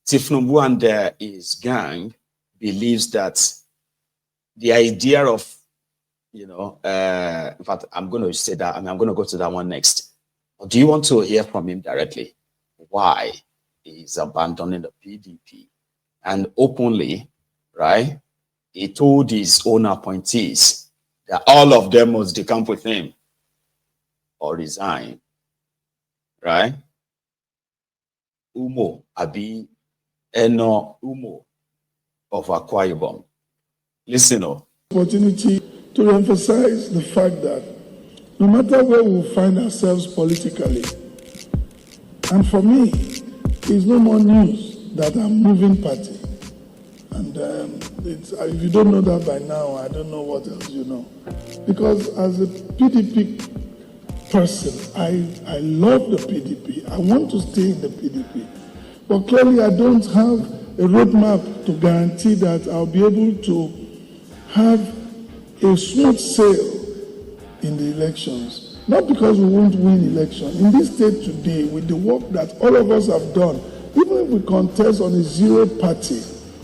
Tifnumbu and his gang believes that the idea of, in fact, I'm going to say that, I'm going to go to that one next. Or do you want to hear from him directly? Why he's abandoning the PDP? And openly, right, he told his own appointees that all of them must decamp with him or resign, right? Umo, Abi, Eno Umo of Akwa Ibom. Listen up. Opportunity to emphasize the fact that no matter where we find ourselves politically, and for me, it's no more news that I'm moving party. And if you don't know that by now, I don't know what else you know. Because as a PDP person, I love the PDP. I want to stay in the PDP. But clearly I don't have a roadmap to guarantee that I'll be able to have a smooth sail in the elections. Not because we won't win election. In this state today, with the work that all of us have done, even if we contest on a zero party,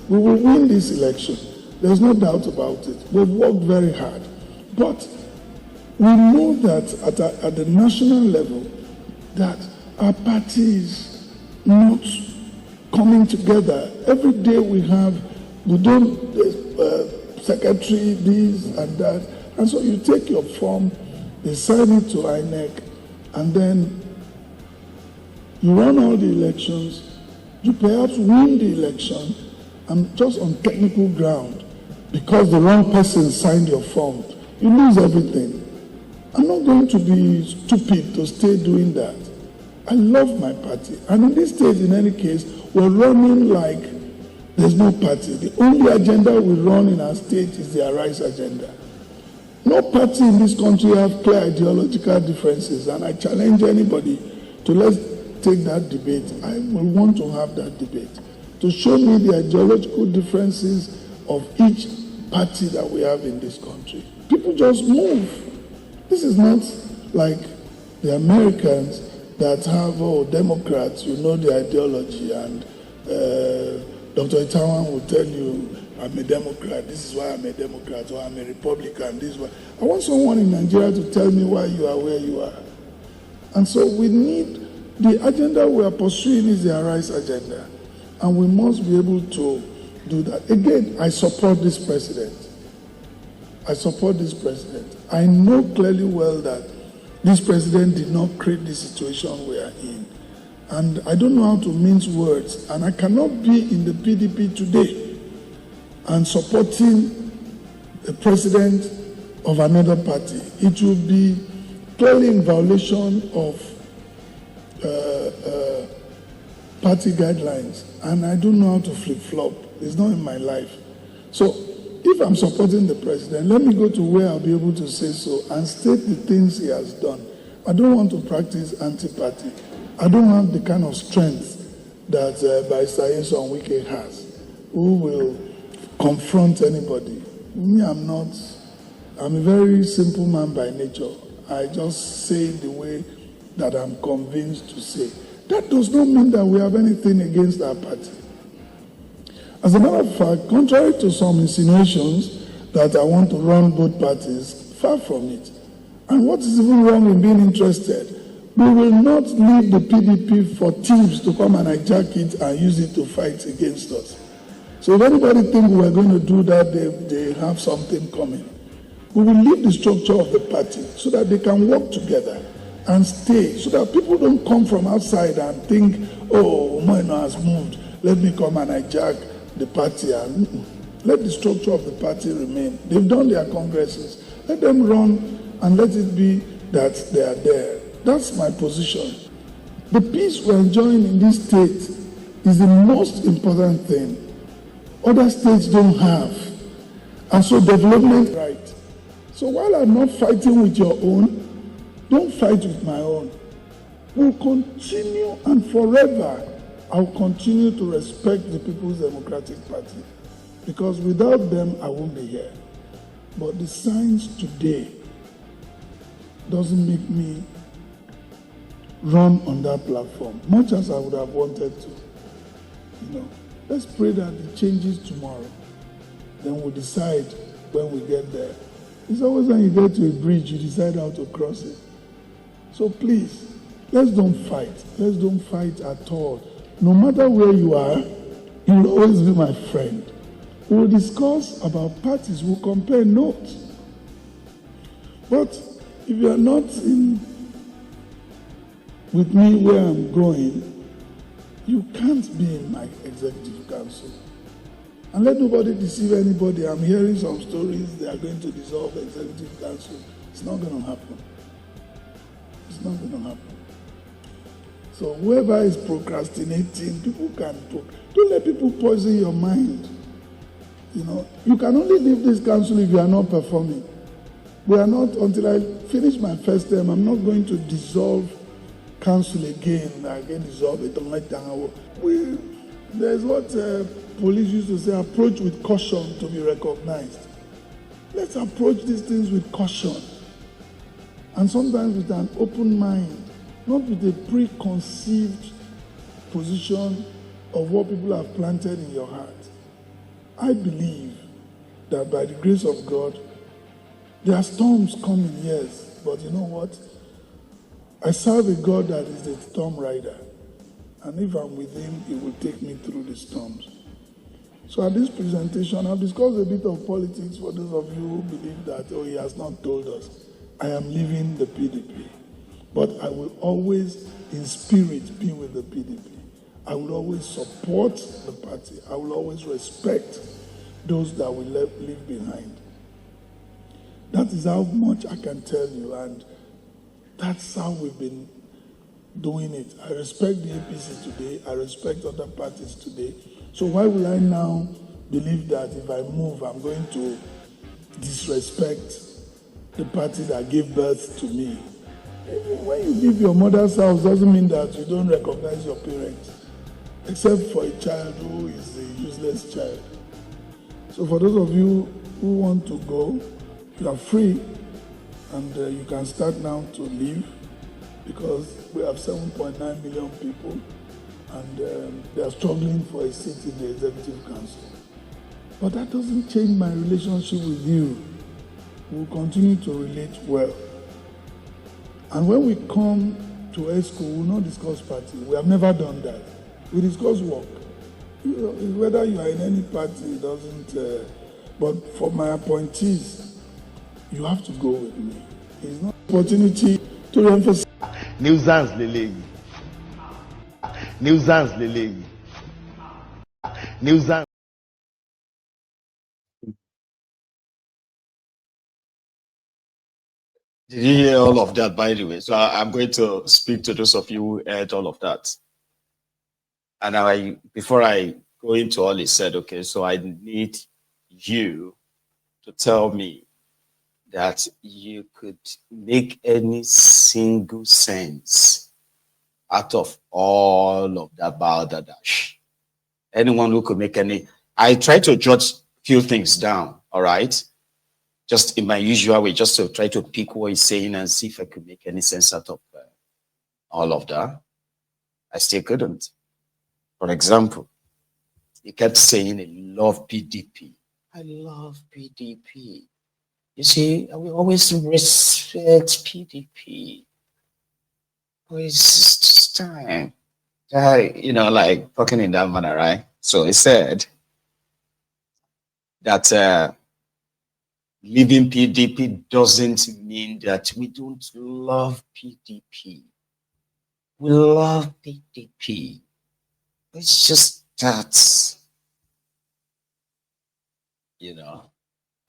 we will win this election. There's no doubt about it. We've worked very hard. But we know that at the national level, that our party is not coming together. Every day we don't secretary, this and that. And so you take your form, they sign it to INEC, and then you run all the elections, you perhaps win the election, and just on technical ground, because the wrong person signed your form, you lose everything. I'm not going to be stupid to stay doing that. I love my party. And in this stage, in any case, we're running like there's no party. The only agenda we run in our state is the Arise agenda. No party in this country have clear ideological differences, and I challenge anybody to let's take that debate. I will want to have that debate to show me the ideological differences of each party that we have in this country. People just move. This is not like the Americans that have, Democrats, you know the ideology, and Dr. Itawan will tell you, I'm a Democrat, this is why I'm a Democrat, or I'm a Republican, this is why. I want someone in Nigeria to tell me why you are where you are. And so we need, the agenda we are pursuing is the Arise agenda, and we must be able to do that. Again, I support this president. I support this president. I know clearly well that this president did not create the situation we are in. And I don't know how to mince words. And I cannot be in the PDP today and supporting the president of another party. It will be clearly in violation of party guidelines. And I don't know how to flip-flop. It's not in my life. So if I'm supporting the president, let me go to where I'll be able to say so and state the things he has done. I don't want to practice anti-party. I don't have the kind of strength that Barrister Nyesom Wike has, who will confront anybody. Me, I'm a very simple man by nature. I just say the way that I'm convinced to say. That does not mean that we have anything against our party. As a matter of fact, contrary to some insinuations that I want to run both parties, far from it. And what is even wrong in being interested? We will not leave the PDP for thieves to come and hijack it and use it to fight against us. So if anybody thinks we're going to do that, they have something coming. We will leave the structure of the party so that they can work together and stay, so that people don't come from outside and think, oh, Umoino has moved, let me come and hijack the party. And let the structure of the party remain. They've done their congresses. Let them run and let it be that they are there. That's my position. The peace we're enjoying in this state is the most important thing. Other states don't have. And so development, right. So while I'm not fighting with your own, don't fight with my own. We'll continue, and forever, I'll continue to respect the People's Democratic Party. Because without them, I won't be here. But the signs today doesn't make me run on that platform, much as I would have wanted to. Let's pray that it changes tomorrow. Then we'll decide when we get there. It's always when you get to a bridge, you decide how to cross it. So please, let's don't fight. Let's don't fight at all. No matter where you are, you will always be my friend. We will discuss about parties. We'll compare notes. But if you are not with me where I'm going, you can't be in my executive council. And let nobody deceive anybody. I'm hearing some stories they are going to dissolve the executive council. It's not going to happen. It's not going to happen. So whoever is procrastinating, people can talk. Don't let people poison your mind. You can only leave this council if you are not performing. We are not, until I finish my first term, I'm not going to dissolve council again dissolve it. There's what police used to say, approach with caution to be recognized. Let's approach these things with caution. And sometimes with an open mind, not with a preconceived position of what people have planted in your heart. I believe that by the grace of God, there are storms coming, yes, but you know what? I serve a God that is a storm rider. And if I'm with him, he will take me through the storms. So at this presentation, I've discussed a bit of politics for those of you who believe that, he has not told us. I am leaving the PDP. But I will always, in spirit, be with the PDP. I will always support the party. I will always respect those that we leave behind. That is how much I can tell you, and that's how we've been doing it. I respect the APC today. I respect other parties today. So why will I now believe that if I move, I'm going to disrespect the party that gave birth to me? When you leave your mother's house, doesn't mean that you don't recognize your parents, except for a child who is a useless child. So for those of you who want to go, you are free, and you can start now to leave, because we have 7.9 million people, and they are struggling for a seat in the executive council. But that doesn't change my relationship with you. We will continue to relate well. And when we come to ESCO, we will not discuss party. We have never done that. We discuss work. Whether you are in any party, it doesn't. But for my appointees, you have to go with me. It's not an opportunity to emphasize. Nuisance Lele. Nuisance Lele. Nuisance. Did you hear all of that, by the way? So I'm going to speak to those of you who heard all of that. And before I go into all he said, okay, so I need you to tell me that you could make any single sense out of all of that balderdash. Anyone who could make any, I try to jot a few things down, all right? Just in my usual way, just to try to pick what he's saying and see if I could make any sense out of all of that. I still couldn't. For example, he kept saying, I love PDP. I love PDP. You see, we always respect PDP. But it's time. Like talking in that manner, right? So he said that leaving PDP doesn't mean that we don't love PDP. We love PDP. It's just that,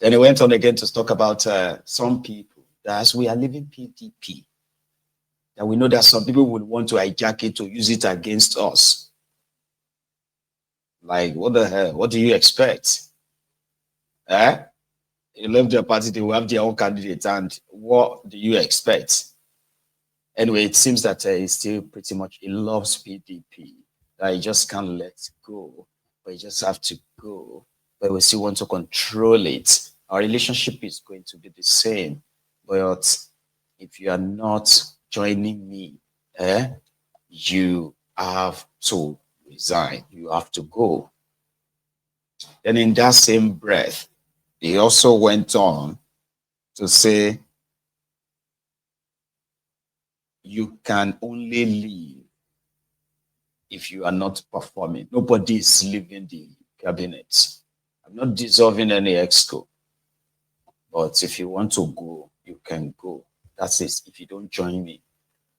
Then he went on again to talk about some people that as we are leaving PDP, that we know that some people would want to hijack it to use it against us. Like, what the hell? What do you expect? You left the party, they will have their own candidate, and what do you expect? Anyway, it seems that he still pretty much, he loves PDP, that he just can't let go, but he just have to go, but we still want to control it. Our relationship is going to be the same, but if you are not joining me, you have to resign. You have to go. Then in that same breath, he also went on to say, you can only leave if you are not performing. Nobody is leaving the cabinet. I'm not dissolving any exco. But if you want to go, you can go. That's it. If you don't join me,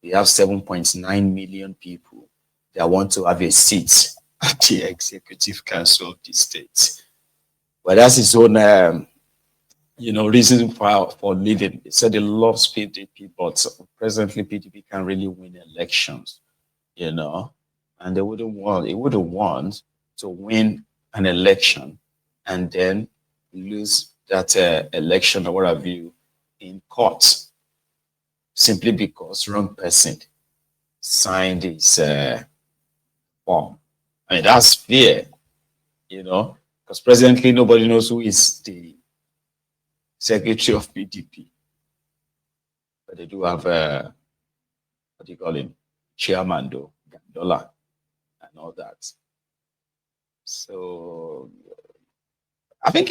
we have 7.9 million people that want to have a seat at the Executive Council of the state. But that's his own, reason for leaving. He said he loves PDP, but presently PDP can't really win elections, and he wouldn't want to win an election and then lose that election or what have you in court simply because wrong person signed his form. I mean, that's fear, because presently nobody knows who is the secretary of PDP. But they do have, what do you call him, chairman, though, Gandola, and all that. So I think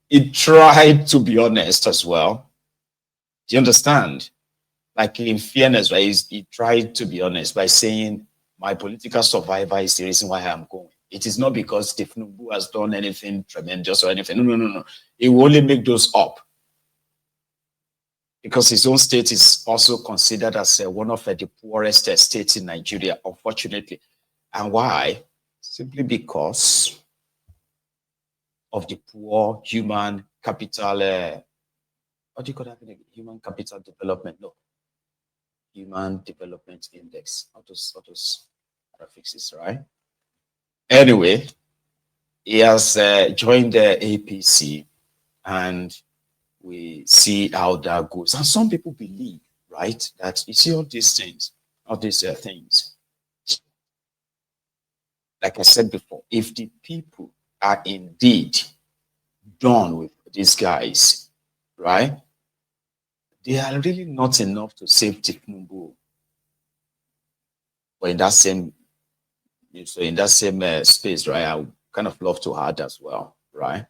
he tried to be honest as well. Do you understand? Like, in fairness, right? He tried to be honest by saying, my political survivor is the reason why I'm going. It is not because Tinubu has done anything tremendous or anything. No. He will only make those up. Because his own state is also considered as one of the poorest states in Nigeria, unfortunately. And why? Simply because of the poor human capital, what do you call that? Human capital development, no. Human Development Index. How those fixes, right? Anyway, he has joined the APC, and we see how that goes. And some people believe, right, that you see all these things, like I said before, if the people are indeed done with these guys, right, they are really not enough to save Tinubu. But in that same, space, right, I would kind of love to add as well, right,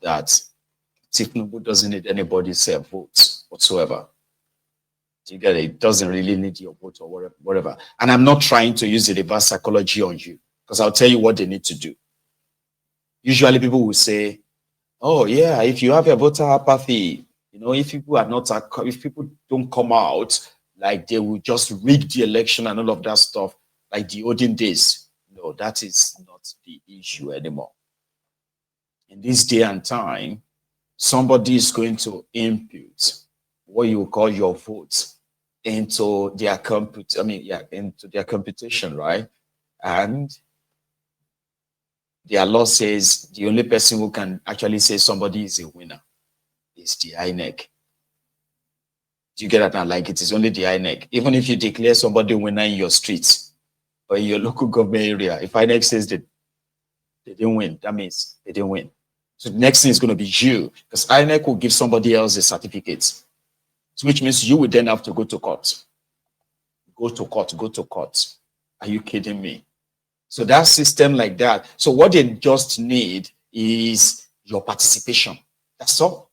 that Tinubu doesn't need anybody's votes whatsoever. Do you get it? It doesn't really need your vote or whatever. And I'm not trying to use the reverse psychology on you, because I'll tell you what they need to do. Usually people will say, oh yeah, if you have a voter apathy, if people don't come out, like they will just rig the election and all of that stuff, like the olden days. No, that is not the issue anymore. In this day and time, somebody is going to input what you call your vote into their into their computation, right? And their law says the only person who can actually say somebody is a winner is the INEC. Do you get that now? Like, it is only the INEC. Even if you declare somebody winner in your streets or in your local government area, if INEC says that they didn't win, that means they didn't win. So the next thing is going to be you, because INEC will give somebody else a certificate, so which means you would then have to go to court. Go to court. Are you kidding me? So that system like that. So what they just need is your participation. That's all.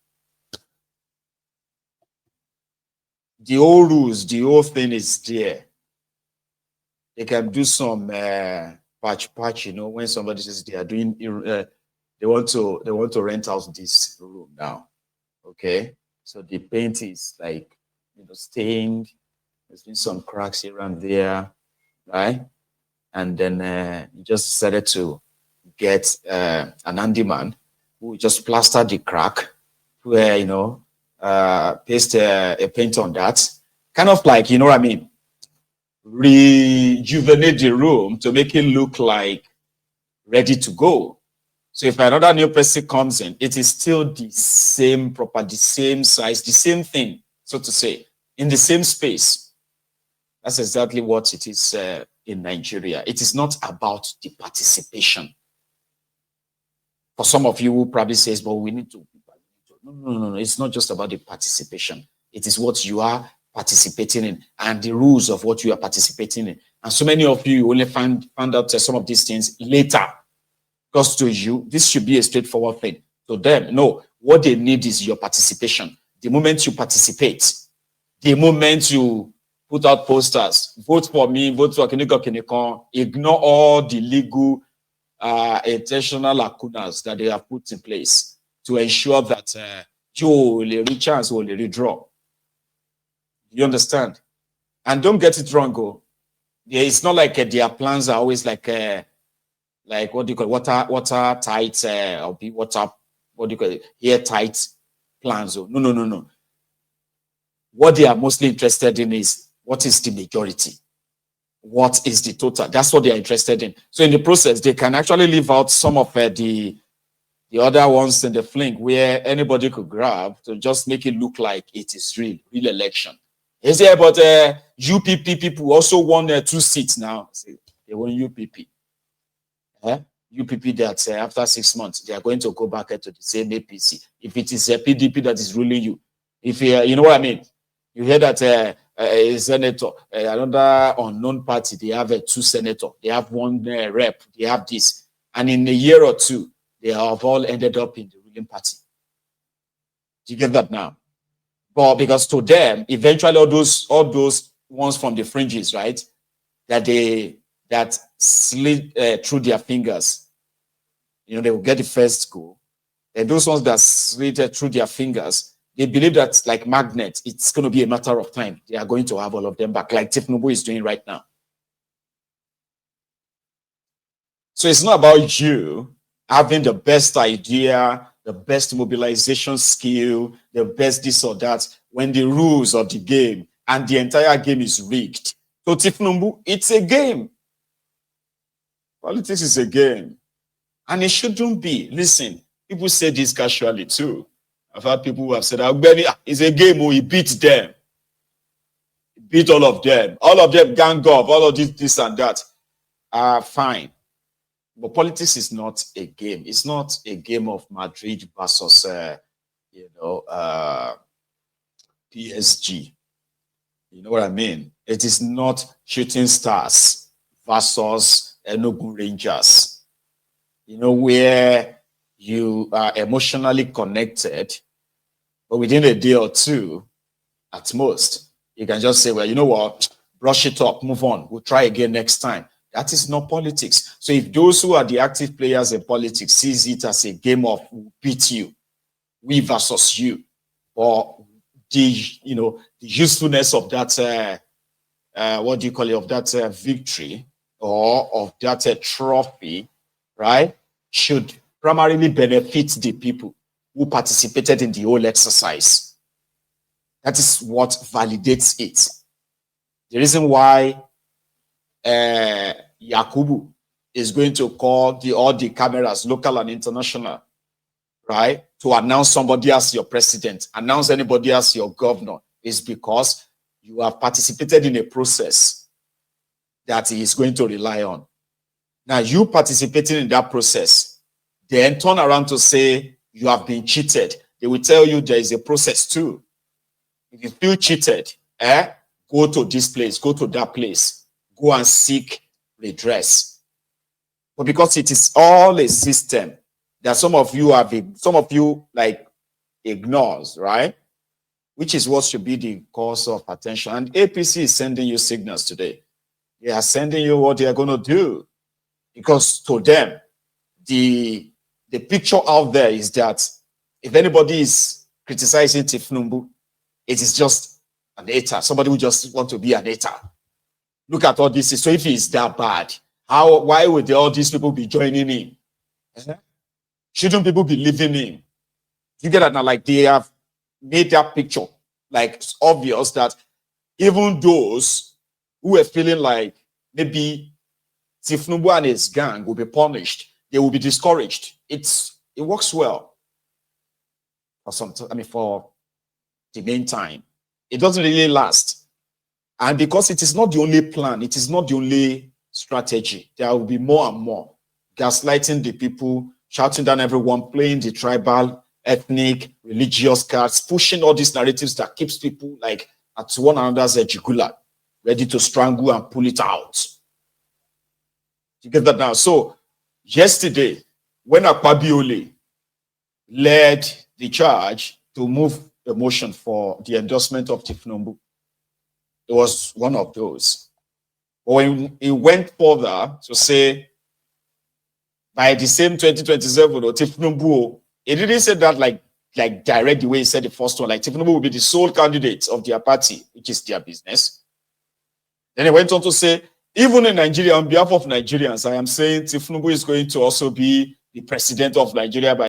The whole rules, the whole thing is there. They can do some patch, when somebody says they are doing, they want to rent out this room now. Okay, so the paint is like, stained. There's been some cracks here and there, right? And then you just decided to get an handyman who just plastered the crack, where paste a paint on that, kind of like, what I mean, rejuvenate the room to make it look like ready to go. So if another new person comes in, it is still the same property, the same size, the same thing, so to say, in the same space. That's exactly what it is in Nigeria. It is not about the participation. For some of you who probably says, but we need to. No. It's not just about the participation. It is what you are participating in and the rules of what you are participating in. And so many of you only found out some of these things later. Because to you, this should be a straightforward thing. To them, no. What they need is your participation. The moment you participate, the moment you put out posters, vote for me, vote for Kiniko, ignore all the legal intentional lacunas that they have put in place to ensure that you will reach chance will redraw. You understand? And don't get it wrong, go. Yeah, it's not like their plans are always like what do you call it? water tight or be water, what do you call it? Airtight plans. No. What they are mostly interested in is what is the majority? What is the total? That's what they are interested in. So in the process, they can actually leave out some of the other ones in the fling where anybody could grab to just make it look like it is real election. Is there, but UPP people also won 2 seats now. They won UPP. UPP that after 6 months, they are going to go back to the same APC. If it is a PDP that is ruling you, if you know what I mean, you hear that a senator, another unknown party, they have 2 senators, they have 1 rep, they have this. And in a year or 2, they have all ended up in the ruling party. Do you get that now? But because to them, eventually all those ones from the fringes, right, that slid through their fingers, you know, they will get the first go. And those ones that slid through their fingers, they believe that like magnet, it's going to be a matter of time. They are going to have all of them back, like Tifnubu is doing right now. So it's not about you having the best idea, the best mobilization skill, the best this or that, when the rules of the game and the entire game is rigged. So Tifnubu, it's a game. Politics is a game. And it shouldn't be. Listen, people say this casually too. I've had people who have said, it's a game where he beat them. He beat all of them. All of them gang up, all of this and that. Fine. But politics is not a game. It's not a game of Madrid versus, PSG. You know what I mean? It is not Shooting Stars versus Enugu Rangers. You know, where you are emotionally connected, but within a day or 2, at most, you can just say, well, you know what? Brush it up, move on. We'll try again next time. That is not politics. So if those who are the active players in politics sees it as a game of beat you, we versus you, or the usefulness of that of that victory or of that trophy, right, should primarily benefit the people who participated in the whole exercise. That is what validates it. The reason why Yakubu is going to call all the cameras, local and international, right, to announce somebody as your president, announce anybody as your governor, is because you have participated in a process that he is going to rely on. Now, you participating in that process, then turn around to say you have been cheated. They will tell you there is a process too. If you feel cheated, go to this place, go to that place, go and seek redress. But because it is all a system that some of you like ignores, right? Which is what should be the cause of attention. And APC is sending you signals today. They are sending you what they are going to do. Because to them, the picture out there is that if anybody is criticizing Tifnubu, it is just an hater. Somebody who just want to be an hater. Look at all this. So if he is that bad, why would all these people be joining him? Shouldn't people be leaving him? You get that now? Like they have made that picture like it's obvious that even those who were feeling like maybe Tifnubu and his gang will be punished, they will be discouraged. It works well for the meantime. It doesn't really last. And because it is not the only plan, it is not the only strategy, there will be more and more gaslighting the people, shouting down everyone, playing the tribal, ethnic, religious cards, pushing all these narratives that keeps people like at one another's jugula, ready to strangle and pull it out. You get that now? So yesterday, when Akwa led the charge to move a motion for the endorsement of Tifnumbu, it was one of those. But when he went further to say, by the same 2027, or Tifnumbu, he didn't say that like direct the way he said the first one, like Tifnumbu will be the sole candidate of their party, which is their business. Then he went on to say, even in Nigeria, on behalf of Nigerians, I am saying Tifnumbu is going to also be the president of Nigeria by